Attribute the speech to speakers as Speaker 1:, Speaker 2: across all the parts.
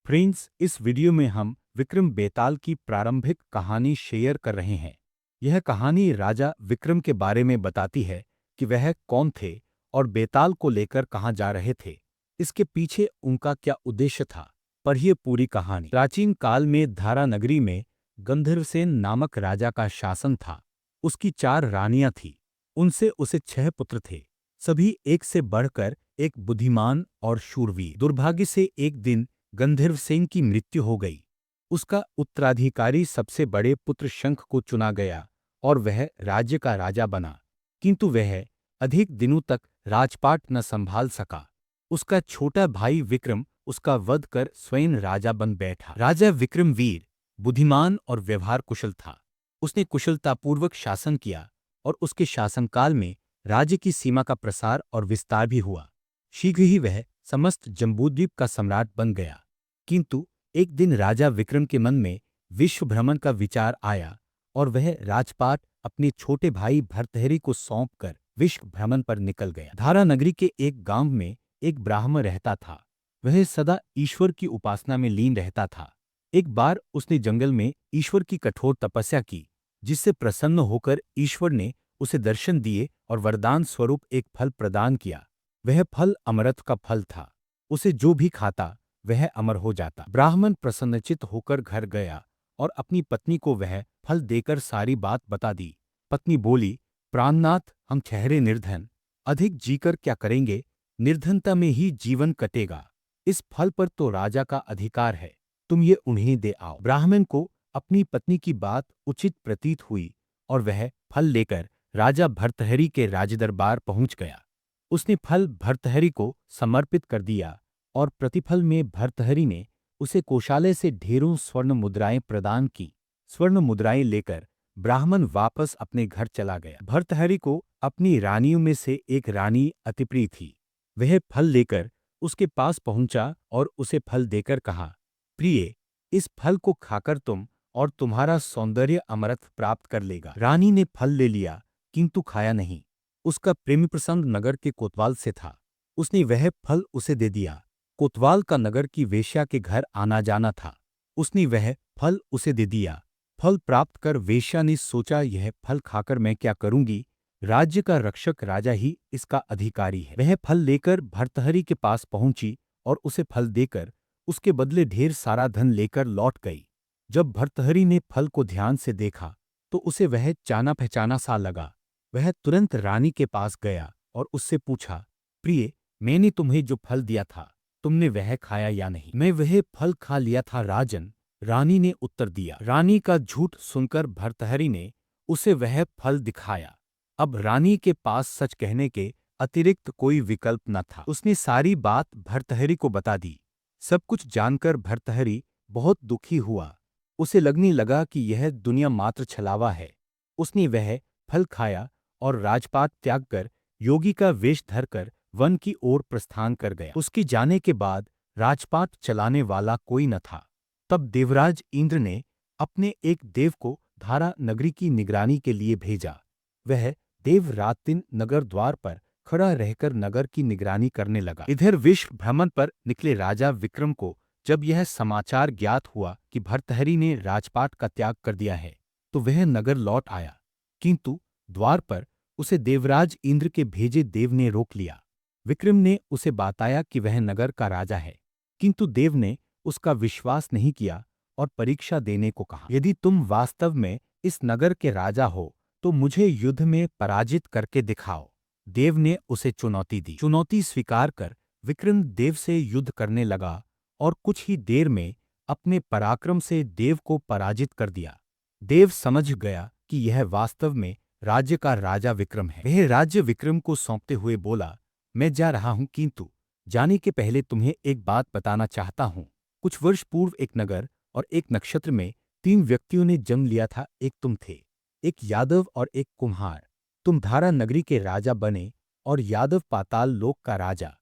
Speaker 1: Friends, इस video में हम विक्रम बेताल की प्रारंभिक कहानी शेयर कर रहे हैं। यह कहानी राजा विक्रम के बारे में बताती है कि वह कौन थे और बेताल को लेकर कहाँ जा रहे थे। इसके पीछे उनका क्या उद्देश्य था। पढ़िए पूरी कहानी। प्राचीन काल में धारा नगरी में गंधर्वसेन नामक राजा का शासन था। उसकी 4 रानियां थीं। उनसे उसे 6 पुत्र थे, सभी एक से बढ़कर एक बुद्धिमान और शूरवीर। दुर्भाग्य से एक दिन गंधर्वसेन की मृत्यु हो गई। उसका उत्तराधिकारी सबसे बड़े पुत्र शंख को चुना गया और वह राज्य का राजा बना, किंतु वह अधिक दिनों तक राजपाट न संभाल सका। उसका छोटा भाई विक्रम उसका वध कर स्वयं राजा बन बैठा। राजा विक्रम वीर, बुद्धिमान और व्यवहार कुशल था। उसने कुशलतापूर्वक शासन किया और उसके शासनकाल में राज्य की सीमा का प्रसार और विस्तार भी हुआ। शीघ्र ही वह समस्त जम्बूद्वीप का सम्राट बन गया। किंतु एक दिन राजा विक्रम के मन में विश्व भ्रमण का विचार आया और वह राजपाट अपने छोटे भाई भर्तृहरि को सौंपकर विश्व भ्रमण पर निकल गया। धारा नगरी के एक गांव में एक ब्राह्मण रहता था। वह सदा ईश्वर की उपासना में लीन रहता था। एक बार उसने जंगल में ईश्वर की कठोर तपस्या की, जिससे प्रसन्न होकर ईश्वर ने उसे दर्शन दिए और वरदान स्वरूप एक फल प्रदान किया। वह फल अमरत का फल था। उसे जो भी खाता वह अमर हो जाता। ब्राह्मण प्रसन्नचित्त होकर घर गया और अपनी पत्नी को वह फल देकर सारी बात बता दी। पत्नी बोली, प्राणनाथ, हम ठहरे निर्धन, अधिक जीकर क्या करेंगे, निर्धनता में ही जीवन कटेगा। इस फल पर तो राजा का अधिकार है, तुम ये उन्हें दे आओ। ब्राह्मण को अपनी पत्नी की बात उचित प्रतीत हुई और वह फल लेकर राजा भर्तृहरि के राजदरबार पहुंच गया। उसने फल भर्तृहरि को समर्पित कर दिया और प्रतिफल में भर्तृहरि ने उसे कोषालय से ढेरों स्वर्ण मुद्राएं प्रदान की। स्वर्ण मुद्राएं लेकर ब्राह्मण वापस अपने घर चला गया। भर्तृहरि को अपनी रानियों में से एक रानी अति प्रिय थी। वह फल लेकर उसके पास पहुंचा और उसे फल देकर कहा, प्रिय, इस फल को खाकर तुम और तुम्हारा सौंदर्य अमरत्व प्राप्त कर लेगा। रानी ने फल ले लिया किंतु खाया नहीं। उसका प्रेमी प्रसंग नगर के कोतवाल से था। उसने वह फल उसे दे दिया। कोतवाल का नगर की वेश्या के घर आना जाना था। उसने वह फल उसे दे दिया। फल प्राप्त कर वेश्या ने सोचा, यह फल खाकर मैं क्या करूंगी, राज्य का रक्षक राजा ही इसका अधिकारी है। वह फल लेकर भर्तृहरि के पास पहुंची और उसे फल देकर उसके बदले ढेर सारा धन लेकर लौट गई। जब भर्तृहरि ने फल को ध्यान से देखा तो उसे वह जाना पहचाना सा लगा। वह तुरंत रानी के पास गया और उससे पूछा, प्रिय, मैंने तुम्हें जो फल दिया था तुमने वह खाया या नहीं? मैं वह फल खा लिया था राजन, रानी ने उत्तर दिया। रानी का झूठ सुनकर भर्तृहरि ने उसे वह फल दिखाया। अब रानी के पास सच कहने के अतिरिक्त कोई विकल्प न था। उसने सारी बात भर्तृहरि को बता दी। सब कुछ जानकर भर्तृहरि बहुत दुखी हुआ। उसे लगने लगा कि यह दुनिया मात्र छलावा है। उसने वह फल खाया और राजपाट त्याग कर योगी का वेश धरकर वन की ओर प्रस्थान कर गया। उसके जाने के बाद राजपाट चलाने वाला कोई न था। तब देवराज इंद्र ने अपने एक देव को धारा नगरी की निगरानी के लिए भेजा। वह देव रात दिन नगर द्वार पर खड़ा रहकर नगर की निगरानी करने लगा। इधर विश्व भ्रमण पर निकले राजा विक्रम को जब यह समाचार ज्ञात हुआ कि भर्तृहरि ने राजपाट का त्याग कर दिया है, तो वह नगर लौट आया। किंतु द्वार पर उसे देवराज इंद्र के भेजे देव ने रोक लिया। विक्रम ने उसे बताया कि वह नगर का राजा है, किंतु देव ने उसका विश्वास नहीं किया और परीक्षा देने को कहा। यदि तुम वास्तव में इस नगर के राजा हो तो मुझे युद्ध में पराजित करके दिखाओ। देव ने उसे चुनौती दी। चुनौती स्वीकार कर विक्रम देव से युद्ध करने लगा और कुछ ही देर में अपने पराक्रम से देव को पराजित कर दिया। देव समझ गया कि यह वास्तव में राज्य का राजा विक्रम है। वह राज्य विक्रम को सौंपते हुए बोला, मैं जा रहा हूं, किंतु जाने के पहले तुम्हें एक बात बताना चाहता हूं। कुछ वर्ष पूर्व एक नगर और एक नक्षत्र में 3 व्यक्तियों ने जन्म लिया था। एक तुम थे, एक यादव और एक कुम्हार। तुम धारा नगरी के राजा बने और यादव पाताल लोक का राजा।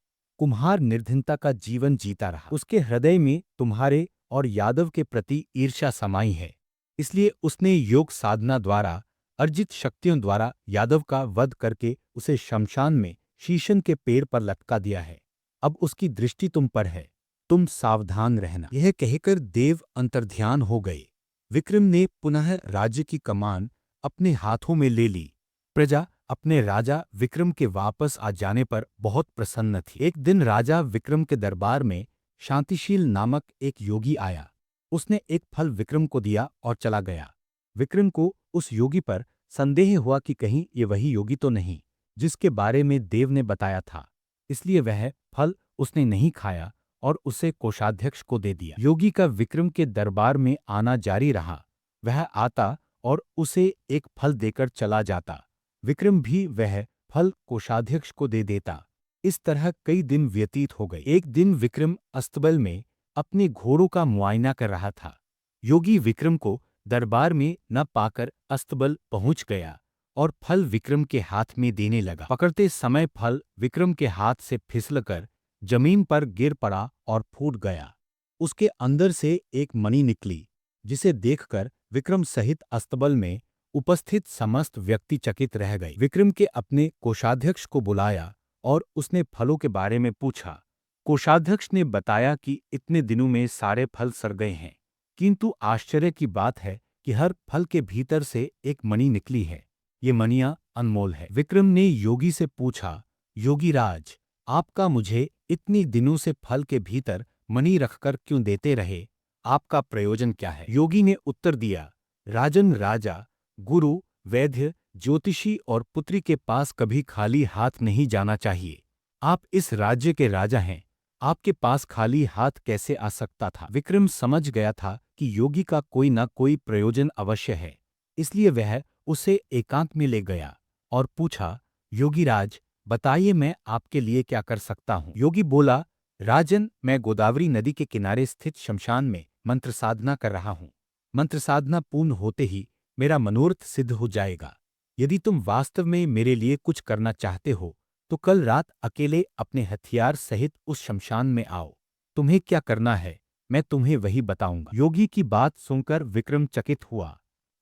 Speaker 1: कुम्हार निर्धनता का जीवन जीता रहा। उसके हृदय में तुम्हारे और यादव के प्रति ईर्ष्या समाई है। इसलिए उसने योग साधना द्वारा अर्जित शक्तियों द्वारा यादव का वध करके उसे शमशान में शीशम के पेड़ पर लटका दिया है। अब उसकी दृष्टि तुम पर है। तुम सावधान रहना। यह कहकर देव अंतर्ध्यान हो गए। विक्रम ने पुनः राज्य की कमान अपने हाथों में ले ली। प्रजा अपने राजा विक्रम के वापस आ जाने पर बहुत प्रसन्न थी। एक दिन राजा विक्रम के दरबार में शांतिशील नामक एक योगी आया। उसने एक फल विक्रम को दिया और चला गया। विक्रम को उस योगी पर संदेह हुआ कि कहीं ये वही योगी तो नहीं जिसके बारे में देव ने बताया था, इसलिए वह फल उसने नहीं खाया और उसे कोषाध्यक्ष को दे दिया। योगी का विक्रम के दरबार में आना जारी रहा। वह आता और उसे एक फल देकर चला जाता। विक्रम भी वह फल कोषाध्यक्ष को दे देता। इस तरह कई दिन व्यतीत हो गए। एक दिन विक्रम अस्तबल में अपने घोड़ों का मुआयना कर रहा था। योगी विक्रम को दरबार में न पाकर अस्तबल पहुंच गया और फल विक्रम के हाथ में देने लगा। पकड़ते समय फल विक्रम के हाथ से फिसलकर जमीन पर गिर पड़ा और फूट गया। उसके अंदर से एक मणि निकली, जिसे देखकर विक्रम सहित अस्तबल में उपस्थित समस्त व्यक्ति चकित रह गए। विक्रम के अपने कोषाध्यक्ष को बुलाया और उसने फलों के बारे में पूछा। कोषाध्यक्ष ने बताया कि इतने दिनों में सारे फल सड़ गए हैं, किंतु आश्चर्य की बात है कि हर फल के भीतर से एक मणि निकली है। ये मणियां अनमोल है। विक्रम ने योगी से पूछा, योगीराज, आपका मुझे इतनी दिनों से फल के भीतर मणि रखकर क्यों देते रहे? आपका प्रयोजन क्या है? योगी ने उत्तर दिया, राजन, राजा, गुरु, वैद्य, ज्योतिषी और पुत्री के पास कभी खाली हाथ नहीं जाना चाहिए। आप इस राज्य के राजा हैं, आपके पास खाली हाथ कैसे आ सकता था? विक्रम समझ गया था कि योगी का कोई न कोई प्रयोजन अवश्य है, इसलिए वह उसे एकांत में ले गया और पूछा, योगीराज, बताइए मैं आपके लिए क्या कर सकता हूँ? योगी बोला, राजन, मैं गोदावरी नदी के किनारे स्थित शमशान में मंत्र साधना कर रहा हूँ। मंत्र साधना पूर्ण होते ही मेरा मनोरथ सिद्ध हो जाएगा। यदि तुम वास्तव में मेरे लिए कुछ करना चाहते हो तो कल रात अकेले अपने हथियार सहित उस शमशान में आओ। तुम्हें क्या करना है मैं तुम्हें वही बताऊंगा। योगी की बात सुनकर विक्रम चकित हुआ,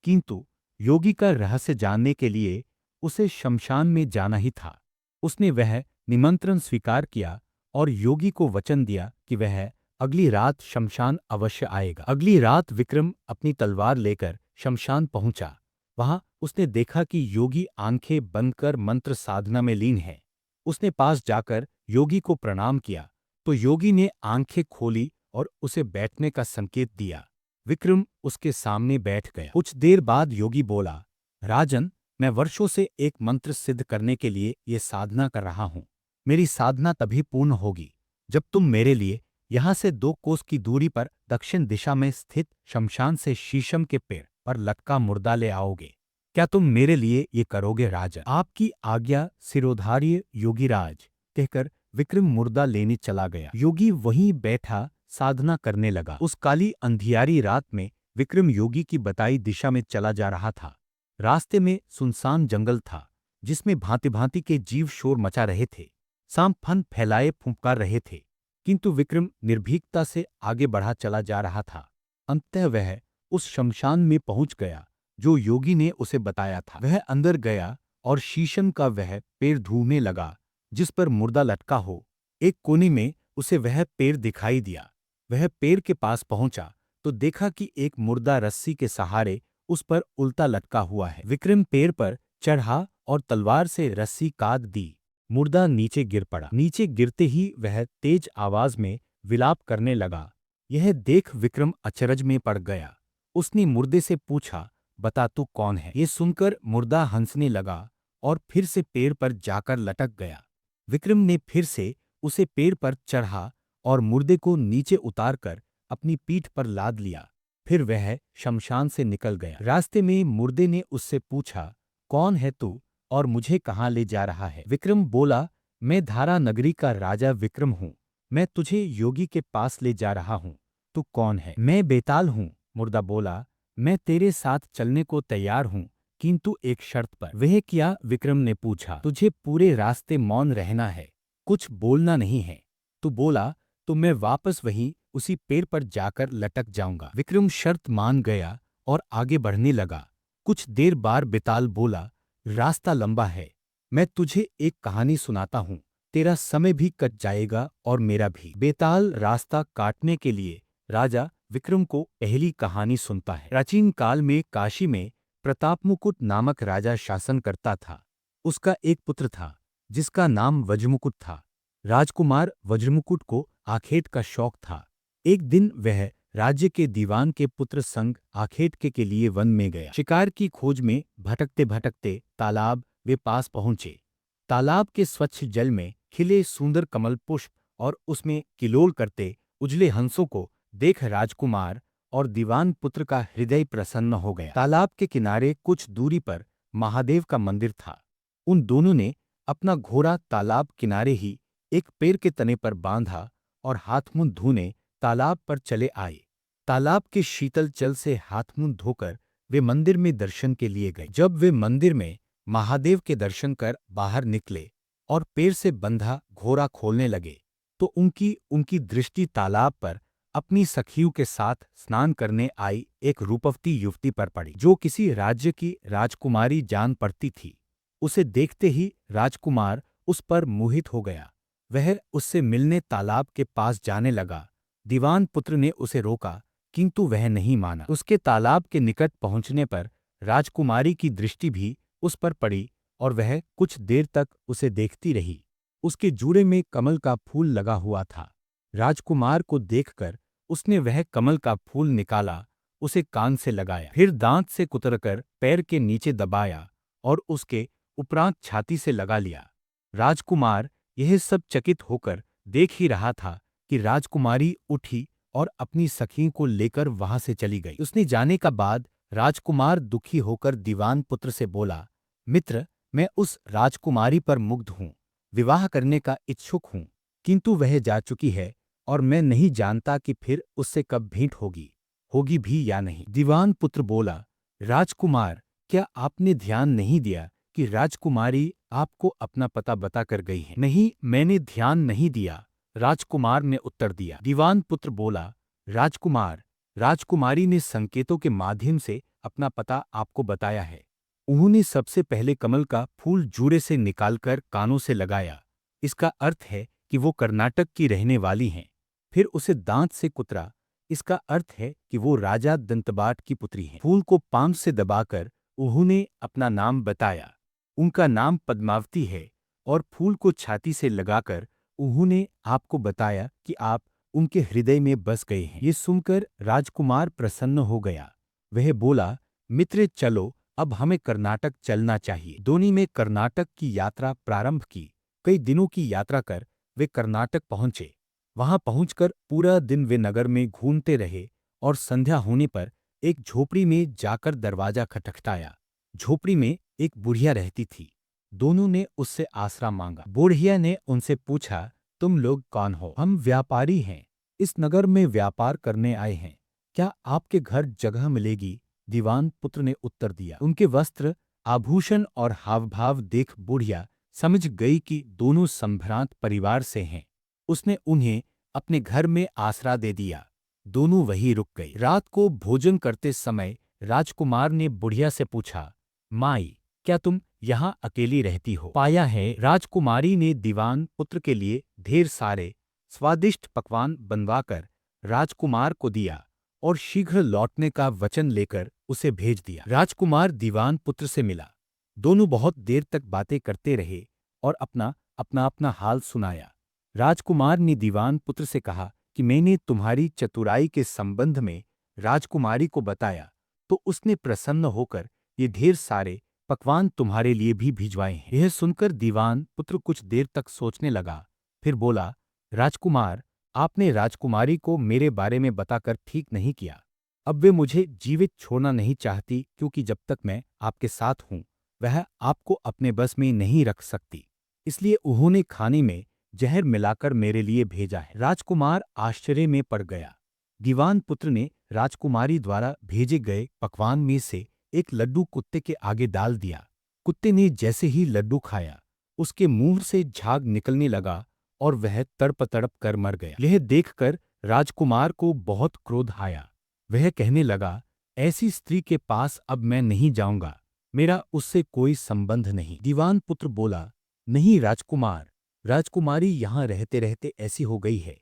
Speaker 1: किंतु योगी का रहस्य जानने के लिए उसे शमशान में जाना ही था। उसने वह निमंत्रण स्वीकार किया और योगी को वचन दिया कि वह अगली रात शमशान अवश्य आएगा। अगली रात विक्रम अपनी तलवार लेकर शमशान पहुंचा। वहां उसने देखा कि योगी आंखें बंद कर मंत्र साधना में लीन है। उसने पास जाकर योगी को प्रणाम किया तो योगी ने आंखें खोली और उसे बैठने का संकेत दिया। विक्रम उसके सामने बैठ गया। कुछ देर बाद योगी बोला, राजन, मैं वर्षों से एक मंत्र सिद्ध करने के लिए ये साधना कर रहा हूं। मेरी साधना तभी पूर्ण होगी जब तुम मेरे लिए यहां से 2 कोस की दूरी पर दक्षिण दिशा में स्थित शमशान से शीशम के पेड़ पर लटका मुर्दा ले आओगे। क्या तुम मेरे लिए ये करोगे राजन? आपकी आज्ञा सिरोधार्य योगीराज, कहकर विक्रम मुर्दा लेने चला गया। योगी वहीं बैठा साधना करने लगा। उस काली अंधियारी रात में विक्रम योगी की बताई दिशा में चला जा रहा था। रास्ते में सुनसान जंगल था, जिसमें भांति भांति के जीव शोर मचा रहे थे। सांप फन फैलाए फुंकार रहे थे, किंतु विक्रम निर्भीकता से आगे बढ़ा चला जा रहा था। अंततः वह उस शमशान में पहुंच गया जो योगी ने उसे बताया था। वह अंदर गया और शीशम का वह पेड़ ढूंढने लगा जिस पर मुर्दा लटका हो। एक कोने में उसे वह पेड़ दिखाई दिया। वह पेड़ के पास पहुंचा तो देखा कि एक मुर्दा रस्सी के सहारे उस पर उल्टा लटका हुआ है। विक्रम पेड़ पर चढ़ा और तलवार से रस्सी काट दी। मुर्दा नीचे गिर पड़ा। नीचे गिरते ही वह तेज आवाज में विलाप करने लगा। यह देख विक्रम अचरज में पड़ गया। उसने मुर्दे से पूछा, बता तू कौन है? ये सुनकर मुर्दा हंसने लगा और फिर से पेड़ पर जाकर लटक गया। विक्रम ने फिर से उसे पेड़ पर चढ़ा और मुर्दे को नीचे उतारकर अपनी पीठ पर लाद लिया। फिर वह शमशान से निकल गया। रास्ते में मुर्दे ने उससे पूछा, कौन है तू और मुझे कहाँ ले जा रहा है? विक्रम बोला, मैं धारा नगरी का राजा विक्रम हूँ। मैं तुझे योगी के पास ले जा रहा हूँ। तू कौन है? मैं बेताल हूँ। मुर्दा बोला, मैं तेरे साथ चलने को तैयार हूँ, किंतु एक शर्त पर। वह क्या? विक्रम ने पूछा। तुझे पूरे रास्ते मौन रहना है, कुछ बोलना नहीं है। तू बोला तो मैं वापस वहीं उसी पेड़ पर जाकर लटक जाऊंगा। विक्रम शर्त मान गया और आगे बढ़ने लगा। कुछ देर बाद बेताल बोला, रास्ता लंबा है, मैं तुझे एक कहानी सुनाता हूँ। तेरा समय भी कट जाएगा और मेरा भी। बेताल रास्ता काटने के लिए राजा विक्रम को पहली कहानी सुनता है। प्राचीन काल में काशी में प्रतापमुकुट नामक राजा शासन करता था। उसका एक पुत्र था जिसका नाम वज्रमुकुट था। राजकुमार वज्रमुकुट को आखेट का शौक था। एक दिन वह राज्य के दीवान के पुत्र संग आखेट के लिए वन में गया। शिकार की खोज में भटकते भटकते तालाब वे पास पहुंचे। तालाब के स्वच्छ जल में खिले सुंदर कमल पुष्प और उसमें किलोल करते उजले हंसों को देख राजकुमार और दीवान पुत्र का हृदय प्रसन्न हो गया। तालाब के किनारे कुछ दूरी पर महादेव का मंदिर था। उन दोनों ने अपना घोड़ा तालाब किनारे ही एक पेड़ के तने पर बांधा और हाथ मुंह धोने तालाब पर चले आए। तालाब के शीतल जल से हाथ मुंह धोकर वे मंदिर में दर्शन के लिए गए। जब वे मंदिर में महादेव के दर्शन कर बाहर निकले और पेड़ से बंधा घोड़ा खोलने लगे तो उनकी दृष्टि तालाब पर अपनी सखियों के साथ स्नान करने आई एक रूपवती युवती पर पड़ी जो किसी राज्य की राजकुमारी जान पड़ती थी। उसे देखते ही राजकुमार उस पर मोहित हो गया। वह उससे मिलने तालाब के पास जाने लगा। दीवान पुत्र ने उसे रोका किंतु वह नहीं माना। उसके तालाब के निकट पहुंचने पर राजकुमारी की दृष्टि भी उस पर पड़ी और वह कुछ देर तक उसे देखती रही। उसके जूड़े में कमल का फूल लगा हुआ था। राजकुमार को देखकर उसने वह कमल का फूल निकाला, उसे कान से लगाया, फिर दांत से कुतरकर पैर के नीचे दबाया और उसके उपरांत छाती से लगा लिया। राजकुमार यह सब चकित होकर देख ही रहा था कि राजकुमारी उठी और अपनी सखी को लेकर वहां से चली गई। उसने जाने का बाद राजकुमार दुखी होकर दीवान पुत्र से बोला, मित्र, मैं उस राजकुमारी पर मुग्ध हूँ, विवाह करने का इच्छुक हूँ, किंतु वह जा चुकी है और मैं नहीं जानता कि फिर उससे कब भेंट होगी भी या नहीं। दीवान पुत्र बोला, राजकुमार, क्या आपने ध्यान नहीं दिया कि राजकुमारी आपको अपना पता बताकर गई है? नहीं, मैंने ध्यान नहीं दिया, राजकुमार ने उत्तर दिया। दीवान पुत्र बोला, राजकुमार, राजकुमारी ने संकेतों के माध्यम से अपना पता आपको बताया है। उन्होंने सबसे पहले कमल का फूल जूड़े से निकालकर कानों से लगाया। इसका अर्थ है कि वो कर्नाटक की रहने वाली हैं। फिर उसे दांत से कुतरा। इसका अर्थ है कि वो राजा दंतबाट की पुत्री हैं। फूल को पांव से दबाकर उन्होंने अपना नाम बताया। उनका नाम पद्मावती है और फूल को छाती से लगाकर उन्होंने आपको बताया कि आप उनके हृदय में बस गए हैं। ये सुनकर राजकुमार प्रसन्न हो गया। वह बोला, मित्र, चलो अब हमें कर्नाटक चलना चाहिए। दोनों में कर्नाटक की यात्रा प्रारंभ की। कई दिनों की यात्रा कर वे कर्नाटक पहुंचे। वहां पहुंचकर पूरा दिन वे नगर में घूमते रहे और संध्या होने पर एक झोपड़ी में जाकर दरवाजा खटखटाया। झोपड़ी में एक बुढ़िया रहती थी। दोनों ने उससे आसरा मांगा। बुढ़िया ने उनसे पूछा, तुम लोग कौन हो? हम व्यापारी हैं, इस नगर में व्यापार करने आए हैं। क्या आपके घर जगह मिलेगी? दीवान पुत्र ने उत्तर दिया। उनके वस्त्र, आभूषण और हावभाव देख बुढ़िया समझ गई कि दोनों संभ्रांत परिवार से हैं। उसने उन्हें अपने घर में आसरा दे दिया। दोनों वहीं रुक गए। रात को भोजन करते समय राजकुमार ने बुढ़िया से पूछा, माई, क्या तुम यहाँ अकेली रहती हो? पाया है, राजकुमारी ने दीवान पुत्र के लिए ढेर सारे स्वादिष्ट पकवान बनवाकर राजकुमार को दिया और शीघ्र लौटने का वचन लेकर उसे भेज दिया। राजकुमार दीवान पुत्र से मिला। दोनों बहुत देर तक बातें करते रहे और अपना हाल सुनाया। राजकुमार ने दीवान पुत्र से कहा कि मैंने तुम्हारी चतुराई के संबंध में राजकुमारी को बताया तो उसने प्रसन्न होकर ये ढेर सारे पकवान तुम्हारे लिए भी भिजवाए हैं। यह सुनकर दीवान पुत्र कुछ देर तक सोचने लगा, फिर बोला, राजकुमार, आपने राजकुमारी को मेरे बारे में बताकर ठीक नहीं किया। अब वे मुझे जीवित छोड़ना नहीं चाहती क्योंकि जब तक मैं आपके साथ हूं वह आपको अपने बस में नहीं रख सकती। इसलिए उन्होंने खाने में जहर मिलाकर मेरे लिए भेजा है। राजकुमार आश्चर्य में पड़ गया। दीवान पुत्र ने राजकुमारी द्वारा भेजे गए पकवान में से एक लड्डू कुत्ते के आगे डाल दिया। कुत्ते ने जैसे ही लड्डू खाया उसके मुंह से झाग निकलने लगा और वह तड़प तड़प कर मर गया। यह देखकर राजकुमार को बहुत क्रोध आया। वह कहने लगा, ऐसी स्त्री के पास अब मैं नहीं जाऊंगा, मेरा उससे कोई संबंध नहीं। दीवान पुत्र बोला, नहीं राजकुमार, राजकुमारी यहाँ रहते रहते ऐसी हो गई है।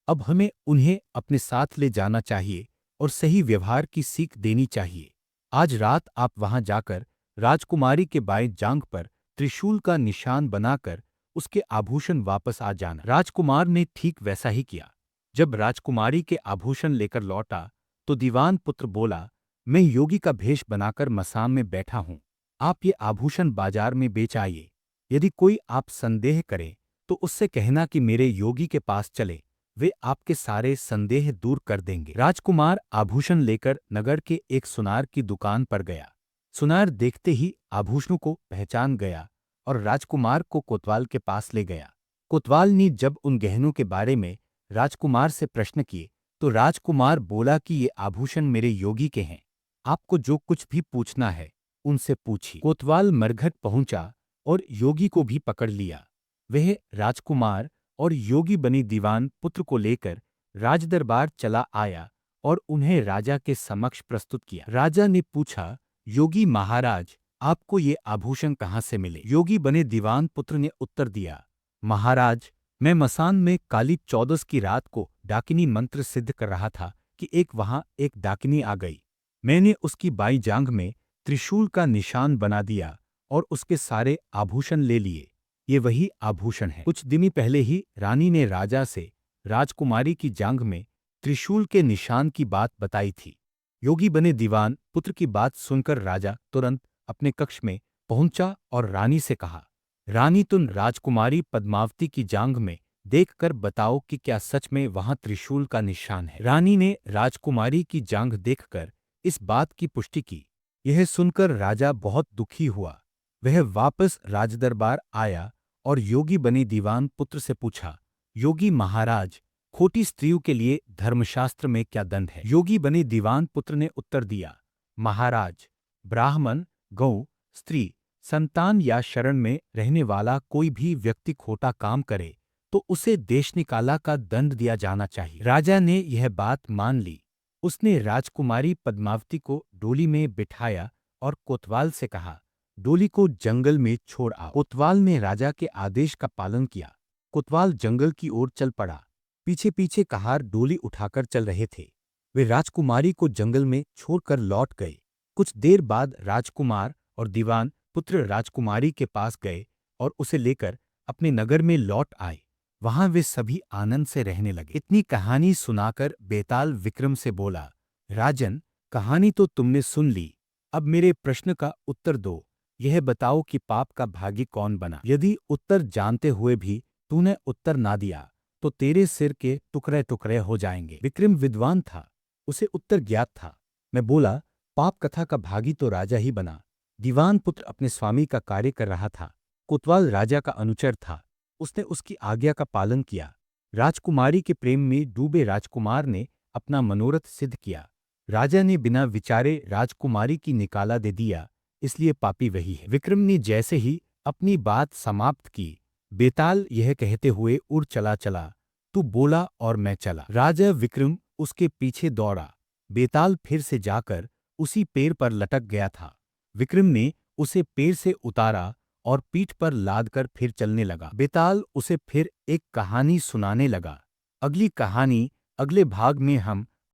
Speaker 1: अब हमें उन्हें अपने साथ ले जाना चाहिए और सही व्यवहार की सीख देनी चाहिए। आज रात आप वहां जाकर राजकुमारी के बाएं जांघ पर त्रिशूल का निशान बनाकर उसके आभूषण वापस आ जाना। राजकुमार ने ठीक वैसा ही किया। जब राजकुमारी के आभूषण लेकर लौटा तो दीवान पुत्र बोला, मैं योगी का भेष बनाकर मसाम में बैठा हूं। आप ये आभूषण बाजार में बेच आइए। यदि कोई आप संदेह करे तो उससे कहना कि मेरे योगी के पास चले, वे आपके सारे संदेह दूर कर देंगे। राजकुमार आभूषण लेकर नगर के एक सुनार की दुकान पर गया। सुनार देखते ही आभूषणों को पहचान गया और राजकुमार को कोतवाल के पास ले गया। कोतवाल ने जब उन गहनों के बारे में राजकुमार से प्रश्न किए तो राजकुमार बोला कि ये आभूषण मेरे योगी के हैं। आपको जो कुछ भी पूछना है उनसे पूछिए। कोतवाल मरघट पहुंचा और योगी को भी पकड़ लिया। वह राजकुमार और योगी बनी दीवान पुत्र को लेकर राजदरबार चला आया और उन्हें राजा के समक्ष प्रस्तुत किया। राजा ने पूछा, योगी महाराज, आपको ये आभूषण कहाँ से मिले? योगी बने दीवान पुत्र ने उत्तर दिया, महाराज, मैं मसान में काली चौदस की रात को डाकिनी मंत्र सिद्ध कर रहा था कि वहां एक डाकिनी आ गई। मैंने उसकी बाईं जांघ में त्रिशूल का निशान बना दिया और उसके सारे आभूषण ले लिए। ये वही आभूषण है। कुछ दिन पहले ही रानी ने राजा से राजकुमारी की जांघ में त्रिशूल के निशान की बात बताई थी। योगी बने दीवान पुत्र की बात सुनकर राजा तुरंत अपने कक्ष में पहुंचा और रानी से कहा, रानी, तुम राजकुमारी पद्मावती की जांघ में देखकर बताओ कि क्या सच में वहां त्रिशूल का निशान है। रानी ने राजकुमारी की जांघ देखकर इस बात की पुष्टि की। यह सुनकर राजा बहुत दुखी हुआ। वह वापस राजदरबार आया और योगी बने दीवान पुत्र से पूछा, योगी महाराज, खोटी स्त्रियों के लिए धर्मशास्त्र में क्या दंड है? योगी बने दीवान पुत्र ने उत्तर दिया, महाराज, ब्राह्मण, गौ, स्त्री, संतान या शरण में रहने वाला कोई भी व्यक्ति खोटा काम करे तो उसे देश निकाला का दंड दिया जाना चाहिए। राजा ने यह बात मान ली। उसने राजकुमारी पद्मावती को डोली में बिठाया और कोतवाल से कहा, डोली को जंगल में छोड़ आओ। कोतवाल ने राजा के आदेश का पालन किया। कोतवाल जंगल की ओर चल पड़ा। पीछे पीछे कहार डोली उठाकर चल रहे थे। वे राजकुमारी को जंगल में छोड़कर लौट गए। कुछ देर बाद राजकुमार और दीवान पुत्र राजकुमारी के पास गए और उसे लेकर अपने नगर में लौट आए। वहां वे सभी आनंद से रहने लगे। इतनी कहानी सुनाकर बेताल विक्रम से बोला, राजन, कहानी तो तुमने सुन ली। अब मेरे प्रश्न का उत्तर दो। यह बताओ कि पाप का भागी कौन बना? यदि उत्तर जानते हुए भी तूने उत्तर ना दिया तो तेरे सिर के टुकड़े टुकड़े हो जाएंगे। विक्रम विद्वान था, उसे उत्तर ज्ञात था। मैं बोला, पाप कथा का भागी तो राजा ही बना। दीवान पुत्र अपने स्वामी का कार्य कर रहा था। कोतवाल राजा का अनुचर था, उसने उसकी आज्ञा का पालन किया। राजकुमारी के प्रेम में डूबे राजकुमार ने अपना मनोरथ सिद्ध किया। राजा ने बिना विचारे राजकुमारी की निकाला दे दिया, इसलिए पापी वही है। विक्रम ने जैसे ही अपनी बात समाप्त की, बेताल यह कहते हुए उड़ चला चला, तू बोला और मैं चला। राजा विक्रम उसके पीछे दौड़ा। बेताल फिर से जाकर उसी पेड़ पर लटक गया था। विक्रम ने उसे पेड़ से उतारा और पीठ पर लादकर फिर चलने लगा। बेताल उसे फिर एक कहानी सुनाने लगा। अगली कहानी अगले भाग में हम